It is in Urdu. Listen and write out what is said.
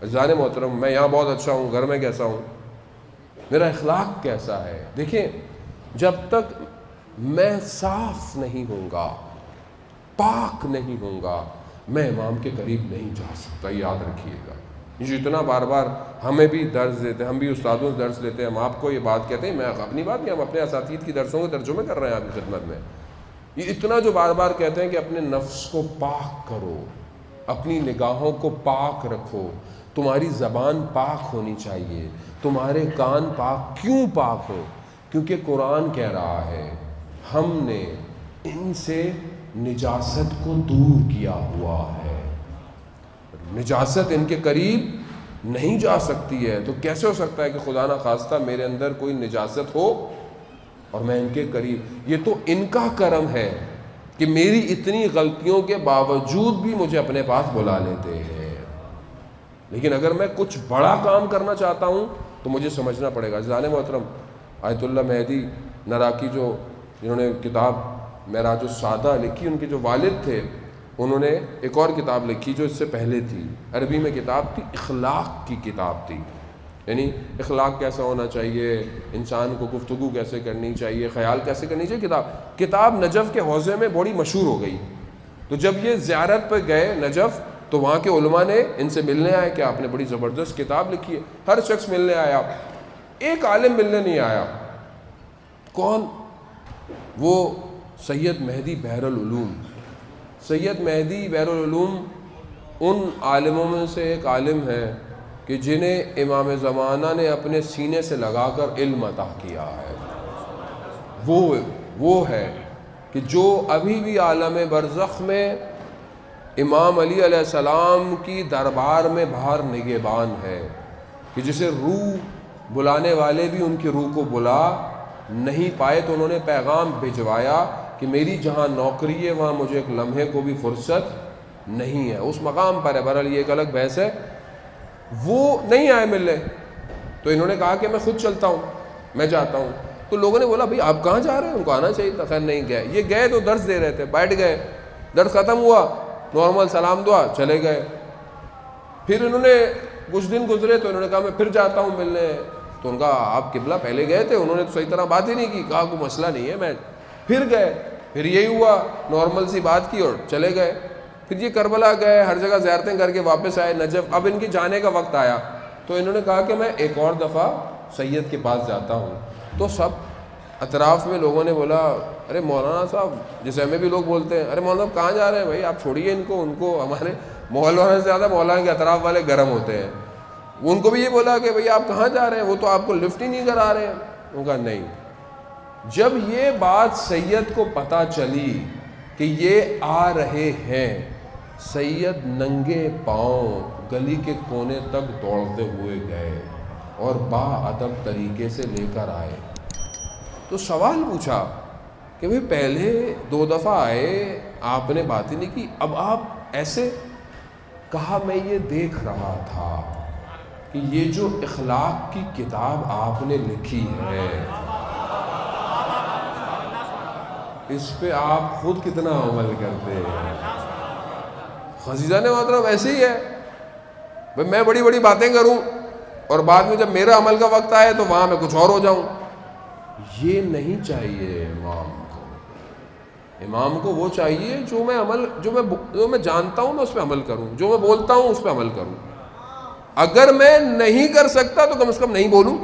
عزیزان محترم، میں یہاں بہت اچھا ہوں، گھر میں کیسا ہوں، میرا اخلاق کیسا ہے؟ دیکھیں، جب تک میں صاف نہیں ہوں گا، پاک نہیں ہوں گا، میں امام کے قریب نہیں جا سکتا. یاد رکھیے گا. یہ اتنا بار بار ہمیں بھی درس دیتے ہیں، ہم بھی استادوں سے درس لیتے ہیں، ہم آپ کو یہ بات کہتے ہیں، میں اپنی بات نہیں، ہم اپنے اساتذہ کی درسوں کو ترجمے کر رہے ہیں آپ کی خدمت میں. یہ اتنا جو بار بار کہتے ہیں کہ اپنے نفس کو پاک کرو، اپنی نگاہوں کو پاک رکھو، تمہاری زبان پاک ہونی چاہیے، تمہارے کان پاک. کیوں پاک ہو؟ کیونکہ قرآن کہہ رہا ہے ہم نے ان سے نجاست کو دور کیا ہوا ہے، نجاست ان کے قریب نہیں جا سکتی ہے. تو کیسے ہو سکتا ہے کہ خدا نہ خواستہ میرے اندر کوئی نجاست ہو اور میں ان کے قریب؟ یہ تو ان کا کرم ہے کہ میری اتنی غلطیوں کے باوجود بھی مجھے اپنے پاس بلا لیتے ہیں. لیکن اگر میں کچھ بڑا کام کرنا چاہتا ہوں تو مجھے سمجھنا پڑے گا. عزیزان محترم، آیت اللہ مہدی نراقی جنہوں نے کتاب معراج السعادہ لکھی، ان کے جو والد تھے انہوں نے ایک اور کتاب لکھی جو اس سے پہلے تھی، عربی میں کتاب تھی، اخلاق کی کتاب تھی. یعنی اخلاق کیسا ہونا چاہیے، انسان کو گفتگو کیسے کرنی چاہیے، خیال کیسے کرنی چاہیے. کتاب نجف کے حوزے میں بڑی مشہور ہو گئی. تو جب یہ زیارت پہ گئے نجف تو وہاں کے علماء نے ان سے ملنے آئے کہ آپ نے بڑی زبردست کتاب لکھی ہے. ہر شخص ملنے آیا، ایک عالم ملنے نہیں آیا. کون؟ وہ سید مہدی بحر العلوم. سید مہدی بحر العلوم ان عالموں میں سے ایک عالم ہے کہ جنہیں امام زمانہ نے اپنے سینے سے لگا کر علم عطا کیا ہے. وہ ہے کہ جو ابھی بھی عالم برزخ میں امام علی علیہ السلام کی دربار میں باہر نگہبان ہے، کہ جسے روح بلانے والے بھی ان کی روح کو بلا نہیں پائے تو انہوں نے پیغام بھجوایا کہ میری جہاں نوکری ہے وہاں مجھے ایک لمحے کو بھی فرصت نہیں ہے. اس مقام پر ہے، بہرحال یہ ایک الگ بحث ہے. وہ نہیں آئے ملنے تو انہوں نے کہا کہ میں خود چلتا ہوں، میں جاتا ہوں. تو لوگوں نے بولا بھائی آپ کہاں جا رہے ہیں؟ ان کو آنا چاہیے تھا. خیر نہیں گئے. یہ گئے تو درس دے رہے تھے، بیٹھ گئے، درس ختم ہوا، نارمل سلام دعا، چلے گئے. پھر انہوں نے کچھ دن گزرے تو انہوں نے کہا میں پھر جاتا ہوں ملنے. تو ان کا آپ قبلہ پہلے گئے تھے، انہوں نے تو صحیح طرح بات ہی نہیں کی. کہا کوئی مسئلہ نہیں ہے، میں پھر گئے. پھر یہی ہوا، نارمل سی بات کی اور چلے گئے. پھر یہ کربلا گئے، ہر جگہ زیارتیں کر کے واپس آئے نجف. اب ان کی جانے کا وقت آیا تو انہوں نے کہا کہ میں ایک اور دفعہ سید کے پاس جاتا ہوں. تو سب اطراف میں لوگوں نے بولا ارے مولانا صاحب، جیسے ہمیں بھی لوگ بولتے ہیں ارے مولانا صاحب کہاں جا رہے ہیں بھائی، آپ چھوڑیے ان کو ہمارے محل والوں سے زیادہ مولانا کے اطراف والے گرم ہوتے ہیں. ان کو بھی یہ بولا کہ بھئی آپ کہاں جا رہے ہیں، وہ تو آپ کو لفٹ ہی نہیں کرا رہے ہیں. ان کا نہیں. جب یہ بات سید کو پتہ چلی کہ یہ آ رہے ہیں، سید ننگے پاؤں گلی کے کونے تک دوڑتے ہوئے گئے اور با ادب طریقے سے لے کر آئے. تو سوال پوچھا کہ بھئی پہلے 2 دفعہ آئے، آپ نے بات ہی نہیں کی، اب آپ ایسے؟ کہا میں یہ دیکھ رہا تھا کہ یہ جو اخلاق کی کتاب آپ نے لکھی ہے اس پہ آپ خود کتنا عمل کرتے ہیں. عزیزان محترم ایسے ہی ہے بھئی، میں بڑی بڑی باتیں کروں اور بعد میں جب میرا عمل کا وقت آئے تو وہاں میں کچھ اور ہو جاؤں. یہ نہیں چاہیے امام کو وہ چاہیے جو میں جانتا ہوں میں اس پہ عمل کروں، جو میں بولتا ہوں اس پہ عمل کروں. اگر میں نہیں کر سکتا تو کم از کم نہیں بولوں.